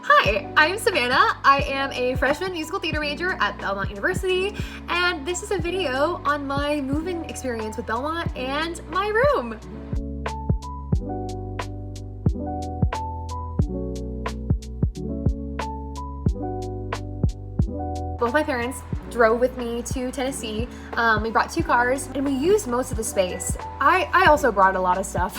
Hi, I'm Savannah. I am a freshman musical theater major at Belmont University, and this is a video on my moving experience with Belmont and my room. Both my parents drove with me to Tennessee. We brought 2 cars and we used most of the space. I also brought a lot of stuff.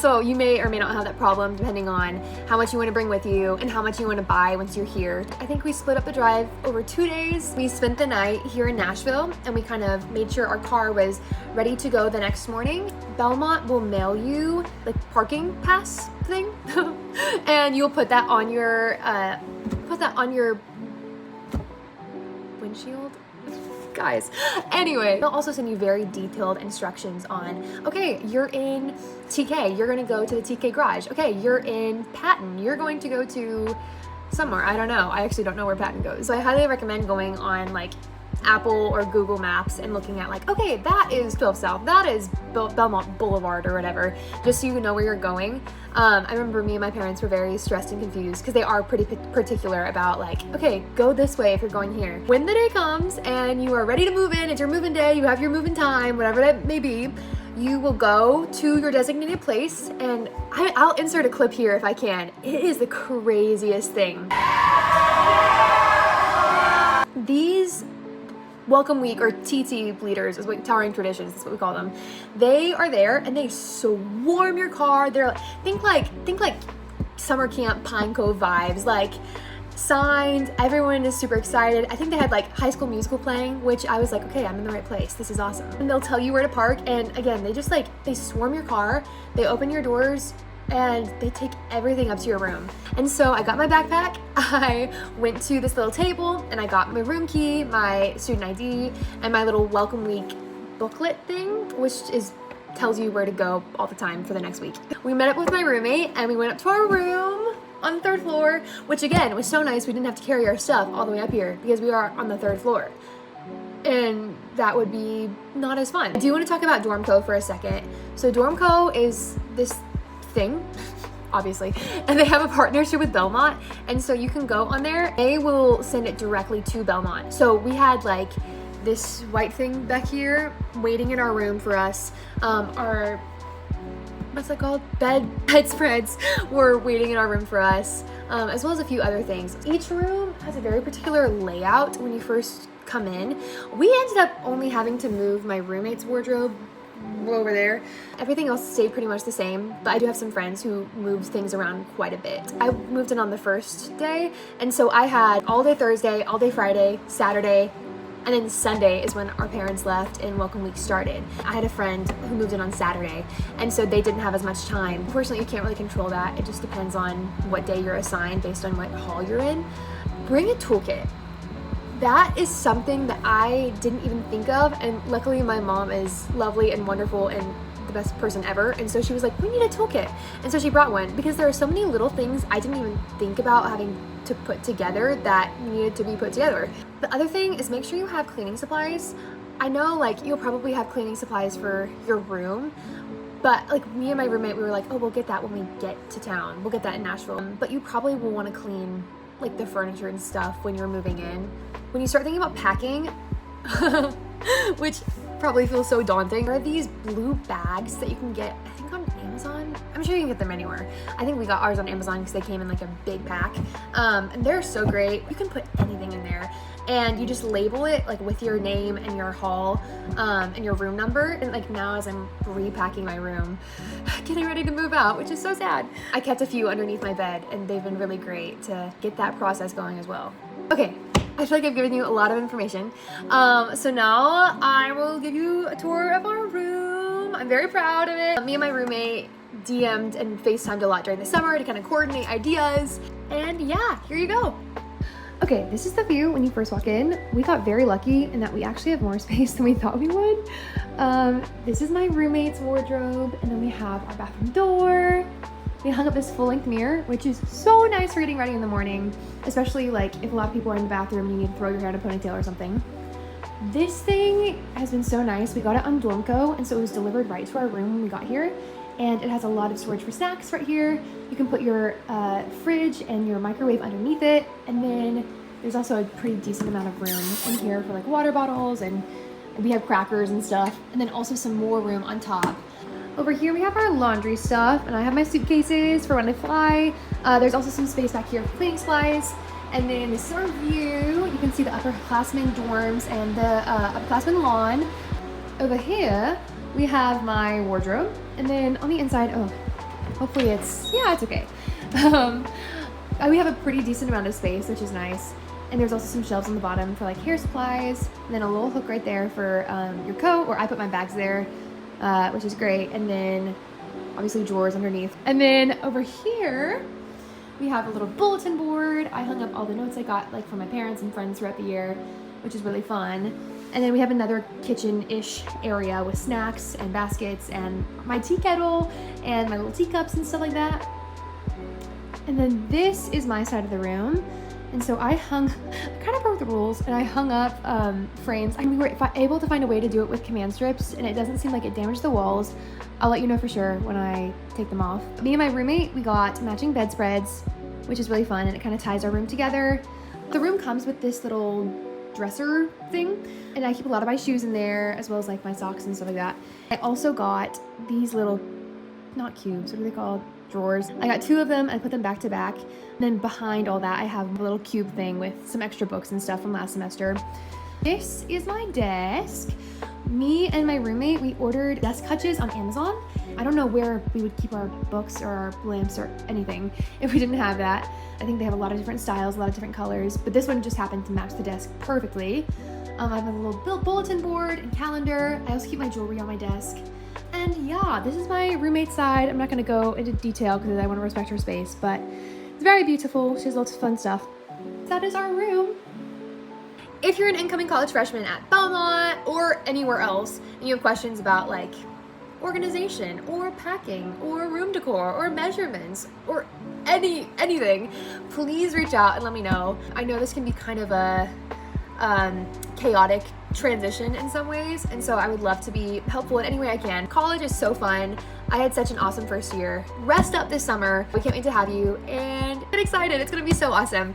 So you may or may not have that problem depending on how much you want to bring with you and how much you want to buy once you're here. I think we split up the drive over 2 days. We spent the night here in Nashville and we kind of made sure our car was ready to go the next morning. Belmont will mail you like parking pass thing and you'll put that on your windshield, guys. Anyway, they'll also send you very detailed instructions on, okay, you're in TK, you're gonna go to the TK garage. Okay, you're in Patton, you're going to go to somewhere, I don't know. I actually don't know where Patton goes. So I highly recommend going on like Apple or Google Maps and looking at like, okay, that is 12 South, that is Belmont Boulevard or whatever, just so you know where you're going. I remember me and my parents were very stressed and confused because they are pretty particular about like, okay, go this way if you're going here. When the day comes and you are ready to move in, it's your moving day, you have your moving time, whatever that may be, you will go to your designated place, and I'll insert a clip here if I can. It is the craziest thing. These Welcome Week or TT bleeders is what Towering Traditions, that's what we call them. They are there and they swarm your car. They're like, think like summer camp Pine Cove vibes, like signs, everyone is super excited. I think they had like High School Musical playing, which I was like, okay, I'm in the right place. This is awesome. And they'll tell you where to park. And again, they swarm your car, they open your doors, and they take everything up to your room. And so I got my backpack, I went to this little table and I got my room key, my student ID, and my little Welcome Week booklet thing, which tells you where to go all the time for the next week. We met up with my roommate and we went up to our room on the 3rd floor, which again was so nice we didn't have to carry our stuff all the way up here because we are on the 3rd floor. And that would be not as fun. I do want to talk about DormCo for a second. So DormCo is this thing, obviously, and they have a partnership with Belmont, and so you can go on there. They will send it directly to Belmont. So we had like this white thing back here waiting in our room for us. Our what's that called? Bedspreads were waiting in our room for us, as well as a few other things. Each room has a very particular layout when you first come in. We ended up only having to move my roommate's wardrobe over there. Everything else stayed pretty much the same, but I do have some friends who moved things around quite a bit. I moved in on the first day, and so I had all day Thursday, all day Friday, Saturday, and then Sunday is when our parents left and Welcome Week started. I had a friend who moved in on Saturday, and so they didn't have as much time. Unfortunately, you can't really control that. It just depends on what day you're assigned based on what hall you're in. Bring a toolkit. That is something that I didn't even think of, and luckily my mom is lovely and wonderful and the best person ever, and so she was like, we need a toolkit, and so she brought one because there are so many little things I didn't even think about having to put together that needed to be put together. The other thing is make sure you have cleaning supplies. I know like you'll probably have cleaning supplies for your room, but like me and my roommate, we were like, oh, we'll get that when we get to town, we'll get that in Nashville. But you probably will want to clean like the furniture and stuff when you're moving in. When you start thinking about packing, which probably feels so daunting, there are these blue bags that you can get, I think on Amazon. I'm sure you can get them anywhere. I think we got ours on Amazon because they came in like a big pack. And they're so great. You can put anything in there and you just label it like with your name and your hall and your room number. And like now as I'm repacking my room, getting ready to move out, which is so sad, I kept a few underneath my bed and they've been really great to get that process going as well. Okay. I feel like I've given you a lot of information. So now I will give you a tour of our room. I'm very proud of it. Me and my roommate DM'd and FaceTimed a lot during the summer to kind of coordinate ideas. And yeah, here you go. Okay, this is the view when you first walk in. We got very lucky in that we actually have more space than we thought we would. This is my roommate's wardrobe, and then we have our bathroom door. We hung up this full-length mirror, which is so nice for getting ready in the morning, especially like if a lot of people are in the bathroom and you need to throw your hair in a ponytail or something. This thing has been so nice. We got it on DormCo, and so it was delivered right to our room when we got here. and it has a lot of storage for snacks right here. You can put your fridge and your microwave underneath it, and then there's also a pretty decent amount of room in here for like water bottles, and we have crackers and stuff, and then also some more room on top. Over here we have our laundry stuff, and I have my suitcases for when I fly. There's also some space back here for cleaning supplies. And then this is our view. You can see the upperclassmen dorms and the upperclassmen lawn. Over here, we have my wardrobe. And then on the inside, oh, hopefully it's okay. We have a pretty decent amount of space, which is nice. And there's also some shelves on the bottom for like hair supplies. And then a little hook right there for your coat, or I put my bags there, which is great. And then obviously drawers underneath. And then over here, we have a little bulletin board. I hung up all the notes I got like from my parents and friends throughout the year, which is really fun. And then we have another kitchen-ish area with snacks and baskets and my tea kettle and my little teacups and stuff like that. And then this is my side of the room. And so I kind of broke the rules, and I hung up frames. And we were able to find a way to do it with command strips, and it doesn't seem like it damaged the walls. I'll let you know for sure when I take them off. Me and my roommate, we got matching bedspreads, which is really fun, and it kind of ties our room together. The room comes with this little dresser thing, and I keep a lot of my shoes in there, as well as like my socks and stuff like that. I also got these little, not cubes, what are they called? Drawers. I got 2 of them. I put them back to back. And then behind all that, I have a little cube thing with some extra books and stuff from last semester. This is my desk. Me and my roommate, we ordered desk hutches on Amazon. I don't know where we would keep our books or our lamps or anything if we didn't have that. I think they have a lot of different styles, a lot of different colors, but this one just happened to match the desk perfectly. I have a little bulletin board and calendar. I also keep my jewelry on my desk. And yeah, this is my roommate's side. I'm not gonna go into detail because I want to respect her space, but it's very beautiful. She has lots of fun stuff. That is our room. If you're an incoming college freshman at Belmont or anywhere else, and you have questions about like organization or packing or room decor or measurements or anything, please reach out and let me know. I know this can be kind of a chaotic transition in some ways, and so I would love to be helpful in any way I can. College is so fun. I had such an awesome first year. Rest up this summer. We can't wait to have you, and get excited. It's gonna be so awesome.